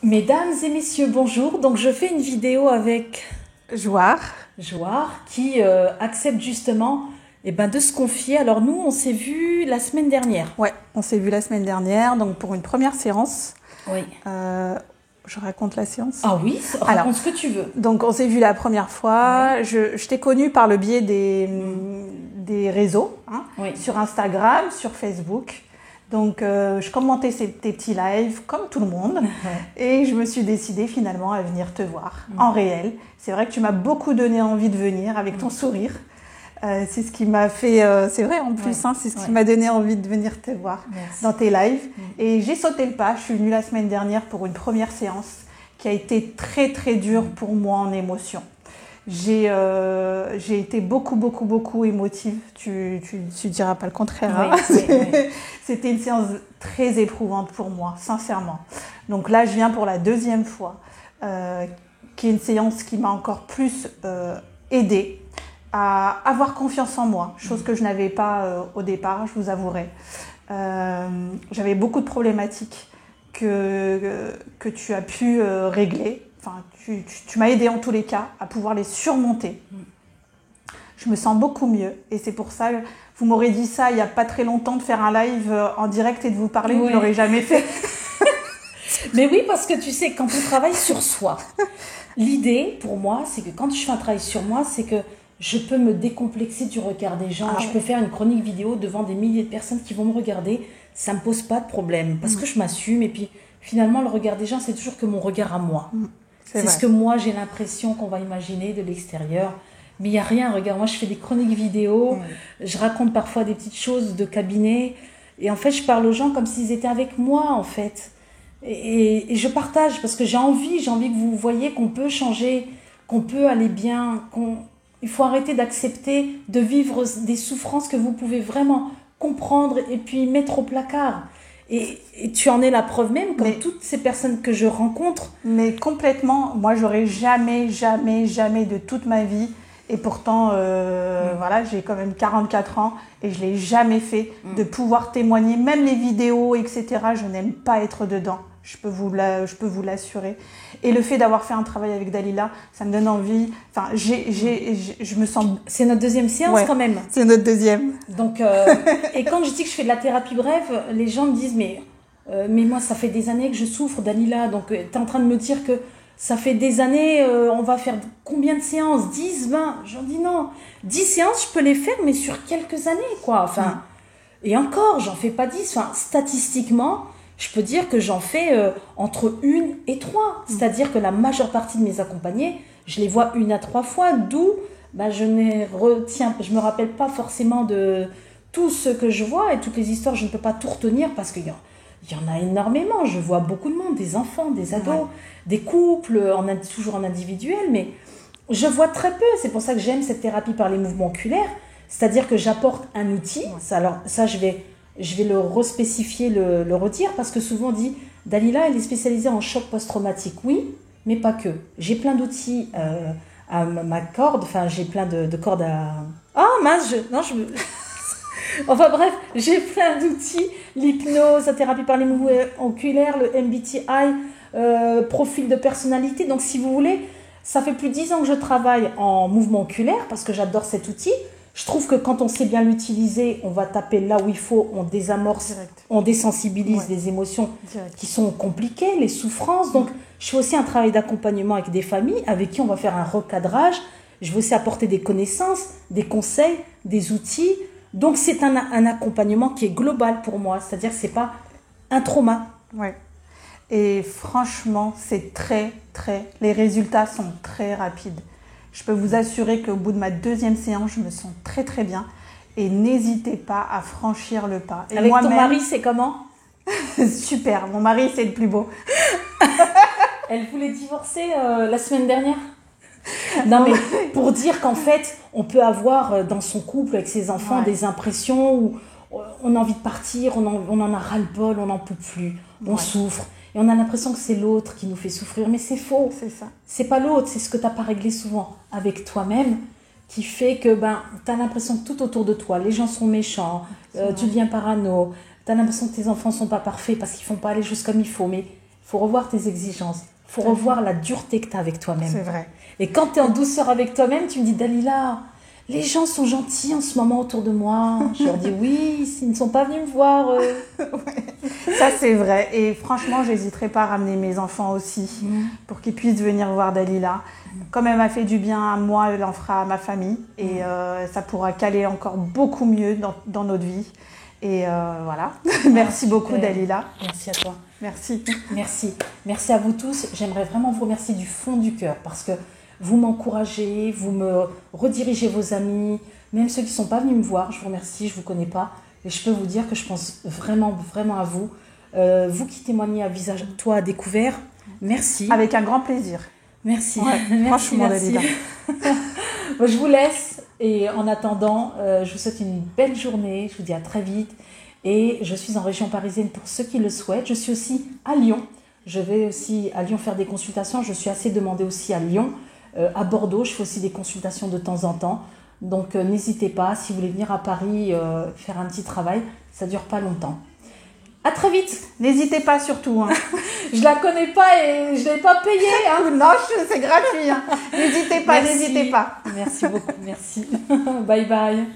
Mesdames et messieurs, bonjour. Donc je fais une vidéo avec Joire. Qui accepte justement de se confier. Alors nous, on s'est vu la semaine dernière. Ouais, on s'est vu la semaine dernière, donc pour une première séance. Oui. Je raconte la séance. Ah oui, raconte ce que tu veux. Donc on s'est vu la première fois. Oui. Je t'ai connue par le biais des réseaux, oui. Sur Instagram, sur Facebook. Donc je commentais tes petits lives comme tout le monde et je me suis décidée finalement à venir te voir en réel. C'est vrai que tu m'as beaucoup donné envie de venir avec ton sourire. C'est ce qui m'a fait, c'est vrai en plus, c'est ce qui m'a donné envie de venir te voir dans tes lives. Et j'ai sauté le pas, je suis venue la semaine dernière pour une première séance qui a été très très dure pour moi en émotion. J'ai été beaucoup émotive, tu diras pas le contraire. Oui. C'était une séance très éprouvante pour moi, sincèrement. Donc là, je viens pour la deuxième fois, qui est une séance qui m'a encore plus aidée à avoir confiance en moi, chose que je n'avais pas au départ, je vous avouerai. J'avais beaucoup de problématiques que tu as pu régler. Enfin, tu m'as aidé en tous les cas à pouvoir les surmonter. Je me sens beaucoup mieux et c'est pour ça, vous m'aurez dit ça il n'y a pas très longtemps de faire un live en direct et de vous parler, je ne l'aurais jamais fait. Mais oui, parce que tu sais, quand on travaille sur soi, l'idée pour moi, c'est que quand je fais un travail sur moi, c'est que je peux me décomplexer du regard des gens. Je peux faire une chronique vidéo devant des milliers de personnes qui vont me regarder. Ça ne me pose pas de problème parce que je m'assume. Et puis finalement, le regard des gens, c'est toujours que mon regard à moi. C'est ce que moi, j'ai l'impression qu'on va imaginer de l'extérieur. Mais il n'y a rien. Regarde, moi, je fais des chroniques vidéo. Je raconte parfois des petites choses de cabinet. Et en fait, je parle aux gens comme s'ils étaient avec moi, en fait. Et je partage parce que j'ai envie que vous voyez qu'on peut changer, qu'on peut aller bien, il faut arrêter d'accepter de vivre des souffrances que vous pouvez vraiment comprendre et puis mettre au placard. Et tu en es la preuve même, comme toutes ces personnes que je rencontre. Mais complètement, moi j'aurais jamais de toute ma vie, et pourtant voilà, j'ai quand même 44 ans et je l'ai jamais fait, de pouvoir témoigner, même les vidéos, etc. Je n'aime pas être dedans. Je peux vous l'assurer. Et le fait d'avoir fait un travail avec Dalila, ça me donne envie. Enfin, je me sens... C'est notre deuxième séance quand même. C'est notre deuxième. Donc, et quand je dis que je fais de la thérapie brève, les gens me disent mais moi, ça fait des années que je souffre, Dalila. Donc, tu es en train de me dire que ça fait des années, on va faire combien de séances? 10, 20? J'en dis non. 10 séances, je peux les faire, mais sur quelques années, quoi. Enfin, et encore, j'en fais pas 10. Enfin, statistiquement... Je peux dire que j'en fais entre 1 et 3. C'est-à-dire que la majeure partie de mes accompagnés, je les vois 1 à 3 fois, d'où je me rappelle pas forcément de tout ce que je vois et toutes les histoires, je ne peux pas tout retenir parce qu'il y en a énormément. Je vois beaucoup de monde, des enfants, des ados, des couples, toujours en individuel, mais je vois très peu. C'est pour ça que j'aime cette thérapie par les mouvements oculaires. C'est-à-dire que j'apporte un outil. Alors ça, je vais le respécifier, le redire, parce que souvent on dit Dalila, elle est spécialisée en choc post-traumatique. Oui, mais pas que. J'ai plein d'outils à ma corde, enfin j'ai plein de cordes à... Ah mince, enfin bref, j'ai plein d'outils, l'hypnose, la thérapie par les mouvements oculaires, le MBTI, profil de personnalité. Donc si vous voulez, ça fait plus de 10 ans que je travaille en mouvement oculaire, parce que j'adore cet outil. Je trouve que quand on sait bien l'utiliser, on va taper là où il faut, on désamorce, on désensibilise les émotions qui sont compliquées, les souffrances. Donc, je fais aussi un travail d'accompagnement avec des familles avec qui on va faire un recadrage. Je vais aussi apporter des connaissances, des conseils, des outils. Donc, c'est un accompagnement qui est global pour moi. C'est-à-dire que ce n'est pas un trauma. Ouais. Et franchement, c'est les résultats sont très rapides. Je peux vous assurer qu'au bout de ma deuxième séance, je me sens très bien. Et n'hésitez pas à franchir le pas. Et avec ton mari, c'est comment? Super, mon mari, c'est le plus beau. Elle voulait divorcer la semaine dernière. Non, mais pour dire qu'en fait, on peut avoir dans son couple, avec ses enfants, des impressions où on a envie de partir, on en a ras-le-bol, on n'en peut plus, on souffre. Et on a l'impression que c'est l'autre qui nous fait souffrir, mais c'est faux. C'est ça. C'est pas l'autre, c'est ce que tu n'as pas réglé souvent avec toi-même qui fait que tu as l'impression que tout autour de toi, les gens sont méchants, tu deviens parano, tu as l'impression que tes enfants sont pas parfaits parce qu'ils font pas les choses comme il faut. Mais faut revoir tes exigences. Faut revoir la dureté que tu as avec toi-même. C'est vrai. Et quand tu es en douceur avec toi-même, tu me dis, Dalila, les gens sont gentils en ce moment autour de moi. Je leur dis oui, s'ils ne sont pas venus me voir. Ouais. Ça, c'est vrai. Et franchement, j'hésiterai pas à ramener mes enfants aussi pour qu'ils puissent venir voir Dalila. Comme elle m'a fait du bien à moi, elle en fera à ma famille. Et ça pourra caler encore beaucoup mieux dans notre vie. Et voilà. Merci beaucoup, Dalila. Merci à toi. Merci. Merci. Merci à vous tous. J'aimerais vraiment vous remercier du fond du cœur parce que vous m'encouragez, vous me redirigez vos amis, même ceux qui ne sont pas venus me voir. Je vous remercie, je ne vous connais pas. Et je peux vous dire que je pense vraiment, vraiment à vous. Vous qui témoignez à visage, toi, à découvert, merci. Avec un grand plaisir. Merci. Ouais, merci, merci. Bon, je vous laisse et en attendant, je vous souhaite une belle journée. Je vous dis à très vite. Et je suis en région parisienne pour ceux qui le souhaitent. Je suis aussi à Lyon. Je vais aussi à Lyon faire des consultations. Je suis assez demandée aussi à Lyon. À Bordeaux, je fais aussi des consultations de temps en temps. Donc n'hésitez pas, si vous voulez venir à Paris faire un petit travail, ça ne dure pas longtemps. À très vite. N'hésitez pas surtout. Hein. Je la connais pas et je l'ai pas payée. Hein. Non, c'est gratuit. Hein. N'hésitez pas, n'hésitez pas. Merci beaucoup, merci. Bye bye.